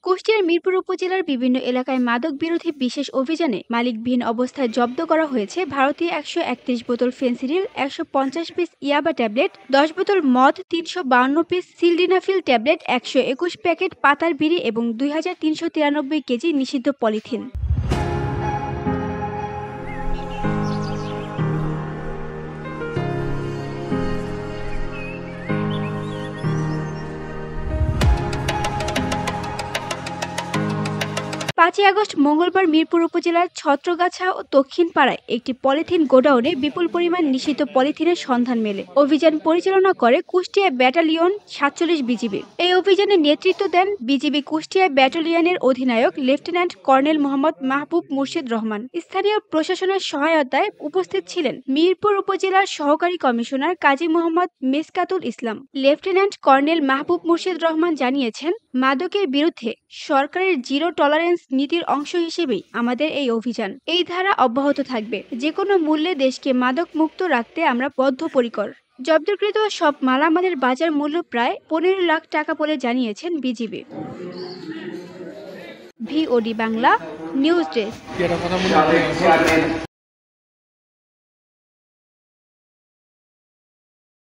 কুষ্টিয়ার মিরপুর উপজেলার বিভিন্ন এলাকায় মাদক বিরোধী বিশেষ অভিযানে মালিকবিহীন অবস্থায় জব্দ করা হয়েছে ভারতীয় ১৩১ বোতল ফেনসিডিল, ১৫০ পিস ইয়াবা ট্যাবলেট, ১০ বোতল মদ, ৩৫২ পিস সিলডিনাফিল ট্যাবলেট, ১২১ প্যাকেট পাতার বিড়ি এবং ২৩৯৩ কেজি নিষিদ্ধ পলিথিন। ৫ই আগস্ট মঙ্গলবার মিরপুর উপজেলার ছত্রগাছা ও দক্ষিণ পাড়ায় একটি পলিথিন গোডাউনে বিপুল পরিমাণ নিষিদ্ধ পলিথিনের সন্ধান মেলে। অভিযান পরিচালনা করে কুষ্টিয়া ব্যাটালিয়ন ৪৭ বিজিবি। এই অভিযানে নেতৃত্ব দেন বিজিবি কুষ্টিয়া ব্যাটালিয়নের অধিনায়ক লেফটেন্যান্ট কর্নেল মোহাম্মদ মাহবুব মুর্শিদ রহমান। স্থানীয় প্রশাসনের সহায়তায় উপস্থিত ছিলেন মিরপুর উপজেলার সহকারী কমিশনার কাজী মোহাম্মদ মেসকাতুল ইসলাম। লেফটেন্যান্ট কর্নেল মাহবুব মুর্শিদ রহমান জানিয়েছেন, মাদকের বিরুদ্ধে সরকারের জিরো টলারেন্স নীতির অংশ হিসেবেই আমাদের এই অভিযান। এই ধারা অব্যাহত থাকবে। যে কোনো মূল্যে দেশকে মাদক মুক্ত রাখতে আমরা বদ্ধপরিকর। জব্দকৃত সব মালামালের বাজার মূল্য প্রায় ১৫ লাখ টাকা বলে জানিয়েছেন BGB. VOD Bangla news desk.